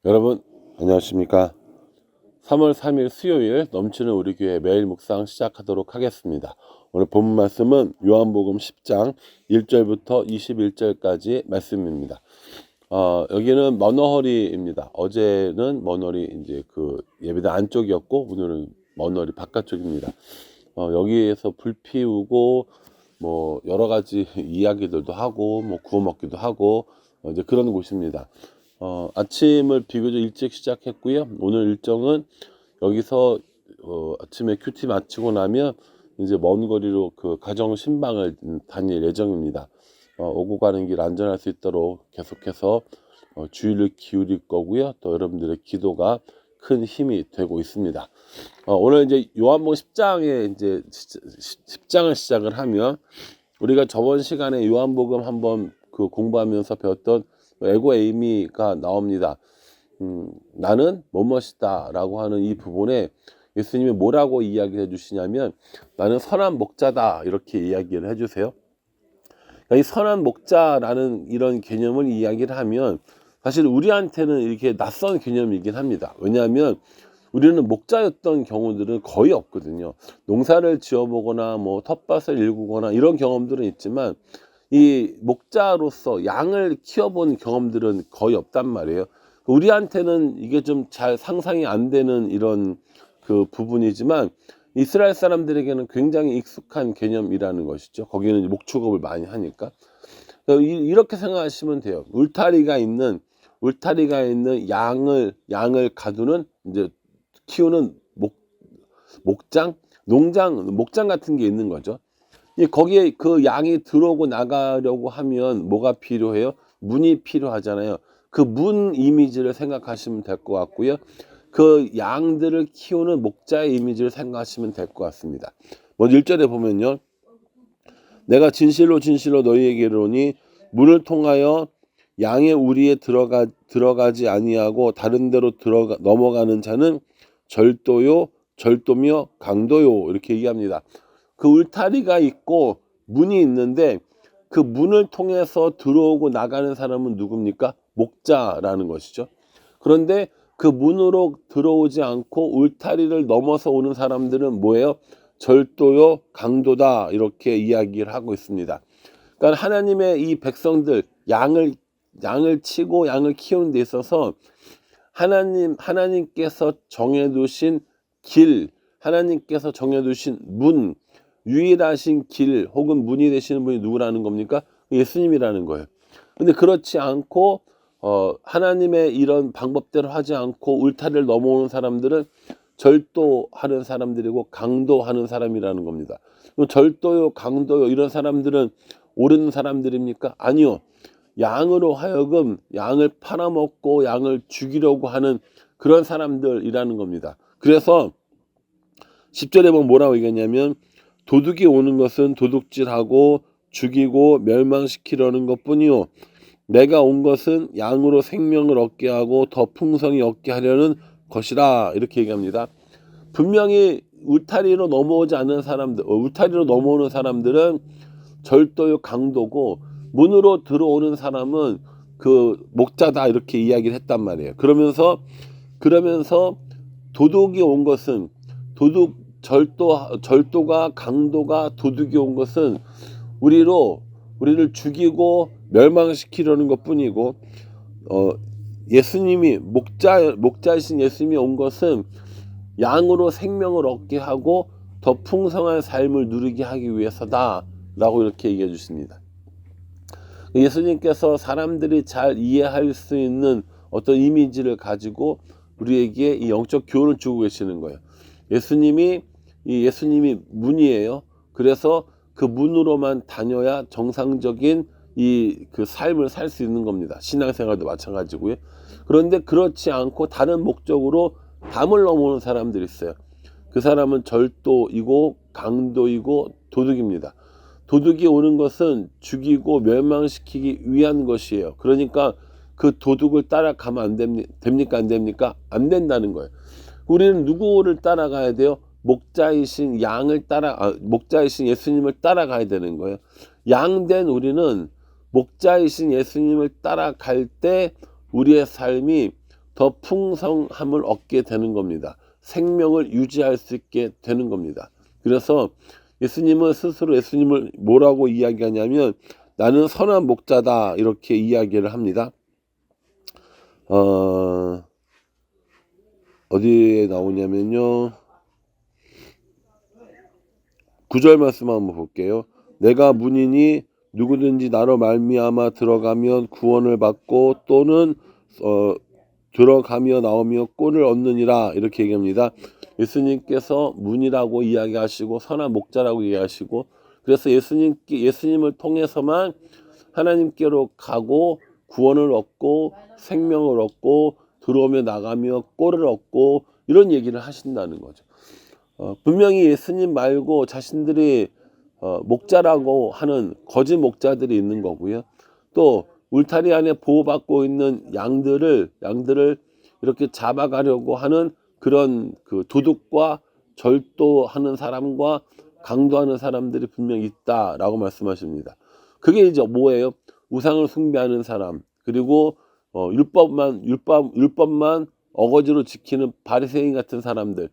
여러분 안녕하십니까. 3월 3일 수요일 넘치는 우리 교회 매일 묵상 시작하도록 하겠습니다. 오늘 본문 말씀은 요한복음 10장 1절부터 21절까지 말씀입니다. 여기는 머너허리입니다. 어제는 머너리 이제 그 예배당 안쪽이었고 오늘은 머너리 바깥쪽입니다. 여기에서 불 피우고 뭐 여러 가지 이야기들도 하고 뭐 구워 먹기도 하고 이제 그런 곳입니다. 아침을 비교적 일찍 시작했고요. 오늘 일정은 여기서 아침에 큐티 마치고 나면 이제 먼 거리로 그 가정 신방을 다닐 예정입니다. 오고 가는 길 안전할 수 있도록 계속해서 주의를 기울일 거고요. 또 여러분들의 기도가 큰 힘이 되고 있습니다. 오늘 이제 요한복음 10장에 이제 10장을 시작을 하면 우리가 저번 시간에 요한복음 한번 그 공부하면서 배웠던 에고 에이미가 나옵니다. 나는 뭐뭇이다 라고 하는 이 부분에 예수님이 뭐라고 이야기해 주시냐면 나는 선한 목자다 이렇게 이야기를 해주세요. 그러니까 이 선한 목자라는 이런 개념을 이야기를 하면 사실 우리한테는 이렇게 낯선 개념이긴 합니다. 왜냐하면 우리는 목자였던 경우들은 거의 없거든요. 농사를 지어보거나 뭐 텃밭을 일구거나 이런 경험들은 있지만 이 목자로서 양을 키워본 경험들은 거의 없단 말이에요. 우리한테는 이게 좀 잘 상상이 안 되는 이런 그 부분이지만 이스라엘 사람들에게는 굉장히 익숙한 개념이라는 것이죠. 거기는 목축업을 많이 하니까. 이렇게 생각하시면 돼요. 울타리가 있는 양을 가두는 이제 키우는 목장 같은 게 있는 거죠. 거기에 그 양이 들어오고 나가려고 하면 뭐가 필요해요? 문이 필요하잖아요. 그 문 이미지를 생각하시면 될 것 같고요. 그 양들을 키우는 목자의 이미지를 생각하시면 될 것 같습니다. 먼저 1절에 보면요. 내가 진실로 너희에게 이르노니 문을 통하여 양의 우리에 들어가지 아니하고 다른 데로 넘어가는 자는 절도며 강도요 이렇게 얘기합니다. 그 울타리가 있고 문이 있는데 그 문을 통해서 들어오고 나가는 사람은 누굽니까? 목자라는 것이죠. 그런데 그 문으로 들어오지 않고 울타리를 넘어서 오는 사람들은 뭐예요? 절도요, 강도다 이렇게 이야기를 하고 있습니다. 그러니까 하나님의 이 백성들 양을 치고 양을 키우는 데 있어서 하나님께서 정해두신 길, 하나님께서 정해두신 문, 유일하신 길 혹은 문이 되시는 분이 누구라는 겁니까? 예수님이라는 거예요. 근데 그렇지 않고 하나님의 이런 방법대로 하지 않고 울타리를 넘어오는 사람들은 절도하는 사람들이고 강도하는 사람이라는 겁니다. 절도요, 강도요 이런 사람들은 옳은 사람들입니까? 아니요. 양으로 하여금 양을 팔아먹고 양을 죽이려고 하는 그런 사람들이라는 겁니다. 그래서 10절에 보면 뭐라고 얘기하냐면 도둑이 오는 것은 도둑질하고 죽이고 멸망시키려는 것뿐이요 내가 온 것은 양으로 생명을 얻게 하고 더 풍성히 얻게 하려는 것이라 이렇게 얘기합니다. 분명히 울타리로 넘어오지 않는 사람들, 울타리로 넘어오는 사람들은 절도요 강도고 문으로 들어오는 사람은 그 목자다 이렇게 이야기를 했단 말이에요. 그러면서 도둑이 온 것은 절도가 강도가 도둑이 온 것은 우리를 죽이고 멸망시키려는 것뿐이고 예수님이 목자이신 예수님이 온 것은 양으로 생명을 얻게 하고 더 풍성한 삶을 누리게 하기 위해서다라고 이렇게 얘기해 주십니다. 예수님께서 사람들이 잘 이해할 수 있는 어떤 이미지를 가지고 우리에게 이 영적 교훈을 주고 계시는 거예요. 예수님이 문이에요. 그래서 그 문으로만 다녀야 정상적인 그 삶을 살 수 있는 겁니다. 신앙생활도 마찬가지고요. 그런데 그렇지 않고 다른 목적으로 담을 넘어오는 사람들이 있어요. 그 사람은 절도이고 강도이고 도둑입니다. 도둑이 오는 것은 죽이고 멸망시키기 위한 것이에요. 그러니까 그 도둑을 따라가면 됩니까? 안 됩니까? 안 된다는 거예요. 우리는 누구를 따라가야 돼요? 목자이신 예수님을 따라가야 되는 거예요. 양된 우리는 목자이신 예수님을 따라갈 때 우리의 삶이 더 풍성함을 얻게 되는 겁니다. 생명을 유지할 수 있게 되는 겁니다. 그래서 예수님은 스스로 예수님을 뭐라고 이야기하냐면 나는 선한 목자다 이렇게 이야기를 합니다. 어디에 나오냐면요. 9절 말씀 한번 볼게요. 내가 문이니 누구든지 나로 말미암아 들어가면 구원을 받고 또는 들어가며 나오며 꼴을 얻느니라 이렇게 얘기합니다. 예수님께서 문이라고 이야기하시고 선한 목자라고 이야기하시고 그래서 예수님을 통해서만 하나님께로 가고 구원을 얻고 생명을 얻고 들어오며 나가며 꼴을 얻고 이런 얘기를 하신다는 거죠. 분명히 예수님 말고 자신들이 목자라고 하는 거짓 목자들이 있는 거고요. 또 울타리 안에 보호받고 있는 양들을 이렇게 잡아가려고 하는 그런 그 도둑과 절도하는 사람과 강도하는 사람들이 분명히 있다라고 말씀하십니다. 그게 이제 뭐예요? 우상을 숭배하는 사람, 그리고 율법만 어거지로 지키는 바리새인 같은 사람들,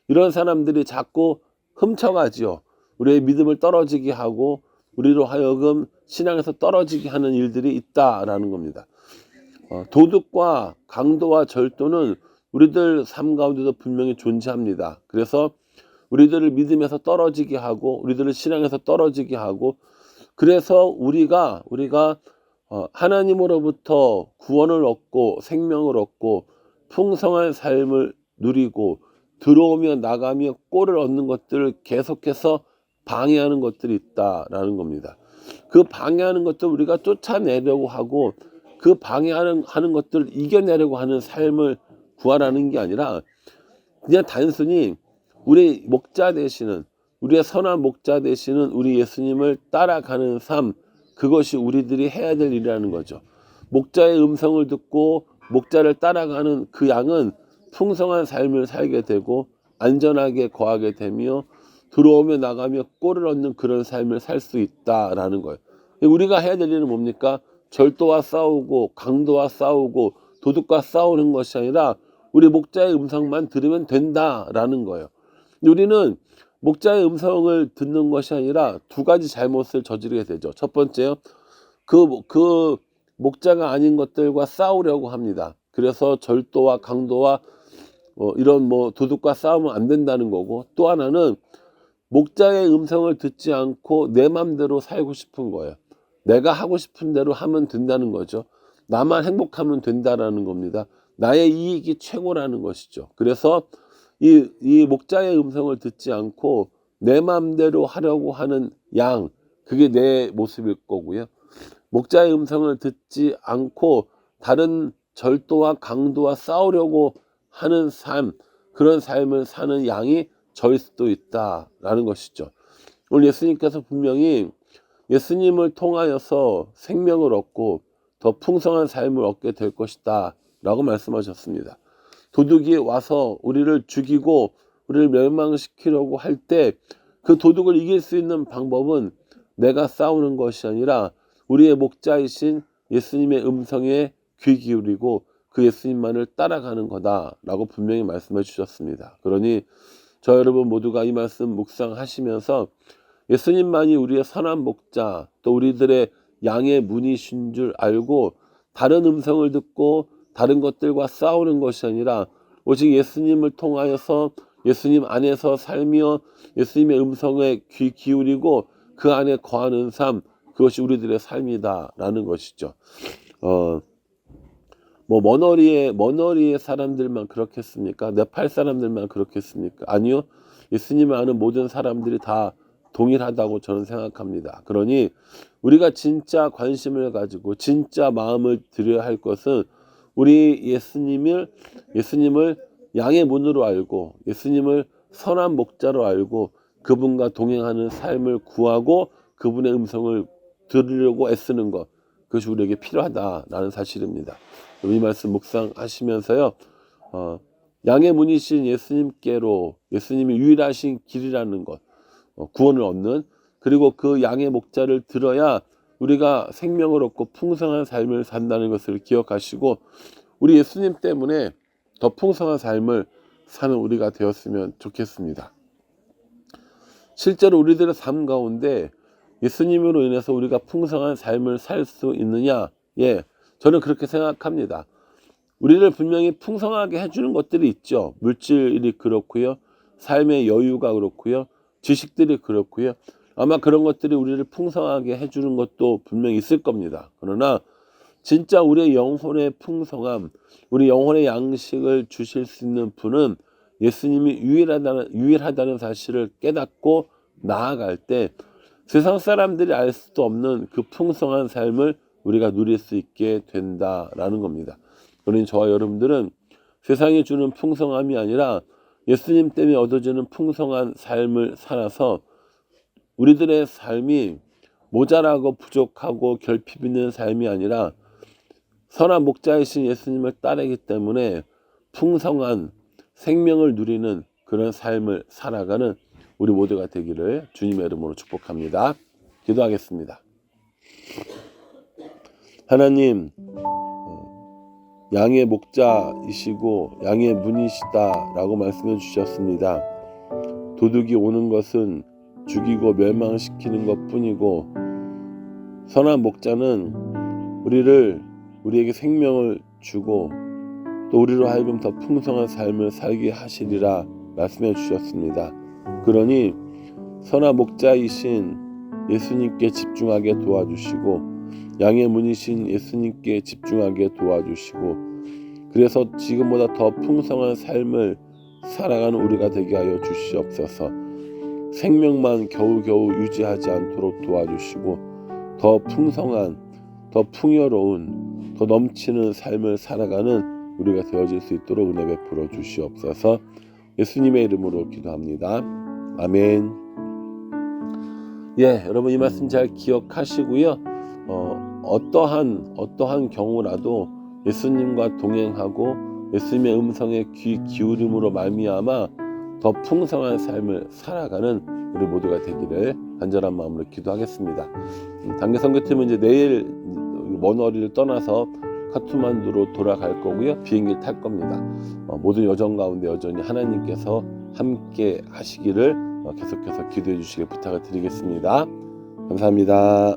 이런 사람들이 자꾸 훔쳐가지요. 우리의 믿음을 떨어지게 하고 우리로 하여금 신앙에서 떨어지게 하는 일들이 있다라는 겁니다. 도둑과 강도와 절도는 우리들 삶 가운데도 분명히 존재합니다. 그래서 우리들을 믿음에서 떨어지게 하고 우리들을 신앙에서 떨어지게 하고 그래서 우리가 하나님으로부터 구원을 얻고 생명을 얻고 풍성한 삶을 누리고 들어오며 나가며 꼴을 얻는 것들을 계속해서 방해하는 것들이 있다라는 겁니다. 그 방해하는 것들 우리가 쫓아내려고 하고 그 방해하는 것들을 이겨내려고 하는 삶을 구하라는 게 아니라 그냥 단순히 우리 목자 되시는 우리의 선한 목자 되시는 우리 예수님을 따라가는 삶, 그것이 우리들이 해야 될 일이라는 거죠. 목자의 음성을 듣고 목자를 따라가는 그 양은 풍성한 삶을 살게 되고 안전하게 거하게 되며 들어오며 나가며 꼴을 얻는 그런 삶을 살 수 있다라는 거예요. 우리가 해야 될 일은 뭡니까? 절도와 싸우고 강도와 싸우고 도둑과 싸우는 것이 아니라 우리 목자의 음성만 들으면 된다라는 거예요. 우리는 목자의 음성을 듣는 것이 아니라 두 가지 잘못을 저지르게 되죠. 첫 번째요. 그 목자가 아닌 것들과 싸우려고 합니다. 그래서 절도와 강도와 이런 도둑과 싸우면 안 된다는 거고, 또 하나는 목자의 음성을 듣지 않고 내 맘대로 살고 싶은 거예요. 내가 하고 싶은 대로 하면 된다는 거죠. 나만 행복하면 된다라는 겁니다. 나의 이익이 최고라는 것이죠. 그래서 이 목자의 음성을 듣지 않고 내 맘대로 하려고 하는 양, 그게 내 모습일 거고요. 목자의 음성을 듣지 않고 다른 절도와 강도와 싸우려고 하는 삶, 그런 삶을 사는 양이 저일 수도 있다라는 것이죠. 오늘 예수님께서 분명히 예수님을 통하여서 생명을 얻고 더 풍성한 삶을 얻게 될 것이다 라고 말씀하셨습니다. 도둑이 와서 우리를 죽이고 우리를 멸망시키려고 할 때 그 도둑을 이길 수 있는 방법은 내가 싸우는 것이 아니라 우리의 목자이신 예수님의 음성에 귀 기울이고 그 예수님만을 따라가는 거다라고 분명히 말씀해 주셨습니다. 그러니 저 여러분 모두가 이 말씀 묵상하시면서 예수님만이 우리의 선한 목자, 또 우리들의 양의 문이신 줄 알고 다른 음성을 듣고 다른 것들과 싸우는 것이 아니라 오직 예수님을 통하여서 예수님 안에서 살며 예수님의 음성에 귀 기울이고 그 안에 거하는 삶, 그것이 우리들의 삶이다라는 것이죠. 머너리의 사람들만 그렇겠습니까? 네팔 사람들만 그렇겠습니까? 아니요. 예수님을 아는 모든 사람들이 다 동일하다고 저는 생각합니다. 그러니 우리가 진짜 관심을 가지고 진짜 마음을 들여야 할 것은 우리 예수님을 양의 문으로 알고 예수님을 선한 목자로 알고 그분과 동행하는 삶을 구하고 그분의 음성을 들으려고 애쓰는 것, 그것이 우리에게 필요하다라는 사실입니다. 이 말씀 묵상하시면서요, 양의 문이신 예수님께로, 예수님이 유일하신 길이라는 것, 구원을 얻는, 그리고 그 양의 목자를 들어야 우리가 생명을 얻고 풍성한 삶을 산다는 것을 기억하시고 우리 예수님 때문에 더 풍성한 삶을 사는 우리가 되었으면 좋겠습니다. 실제로 우리들의 삶 가운데 예수님으로 인해서 우리가 풍성한 삶을 살 수 있느냐? 예, 저는 그렇게 생각합니다. 우리를 분명히 풍성하게 해주는 것들이 있죠. 물질이 그렇고요, 삶의 여유가 그렇고요, 지식들이 그렇고요. 아마 그런 것들이 우리를 풍성하게 해주는 것도 분명히 있을 겁니다. 그러나 진짜 우리의 영혼의 풍성함, 우리 영혼의 양식을 주실 수 있는 분은 예수님이 유일하다는 사실을 깨닫고 나아갈 때 세상 사람들이 알 수도 없는 그 풍성한 삶을 우리가 누릴 수 있게 된다라는 겁니다. 그러니 저와 여러분들은 세상이 주는 풍성함이 아니라 예수님 때문에 얻어지는 풍성한 삶을 살아서 우리들의 삶이 모자라고 부족하고 결핍 있는 삶이 아니라 선한 목자이신 예수님을 따르기 때문에 풍성한 생명을 누리는 그런 삶을 살아가는 우리 모두가 되기를 주님의 이름으로 축복합니다. 기도하겠습니다. 하나님, 양의 목자이시고 양의 문이시다라고 말씀해 주셨습니다. 도둑이 오는 것은 죽이고 멸망시키는 것뿐이고 선한 목자는 우리에게 생명을 주고 또 우리로 하여금 더 풍성한 삶을 살게 하시리라 말씀해 주셨습니다. 그러니 선한 목자이신 예수님께 집중하게 도와주시고 양의 문이신 예수님께 집중하게 도와주시고 그래서 지금보다 더 풍성한 삶을 살아가는 우리가 되게 하여 주시옵소서. 생명만 겨우겨우 유지하지 않도록 도와주시고 더 풍성한, 더 풍요로운, 더 넘치는 삶을 살아가는 우리가 되어질 수 있도록 은혜 베풀어 주시옵소서. 예수님의 이름으로 기도합니다. 아멘. 예, 여러분 이 말씀 잘 기억하시고요. 어떠한 경우라도 예수님과 동행하고 예수님의 음성에 귀 기울임으로 말미암아 더 풍성한 삶을 살아가는 우리 모두가 되기를 간절한 마음으로 기도하겠습니다. 단계 선교팀은 이제 내일 먼 거리를 떠나서 카트만두로 돌아갈 거고요. 비행기를 탈 겁니다. 모든 여정 가운데 여전히 하나님께서 함께 하시기를 계속해서 기도해 주시길 부탁을 드리겠습니다. 감사합니다.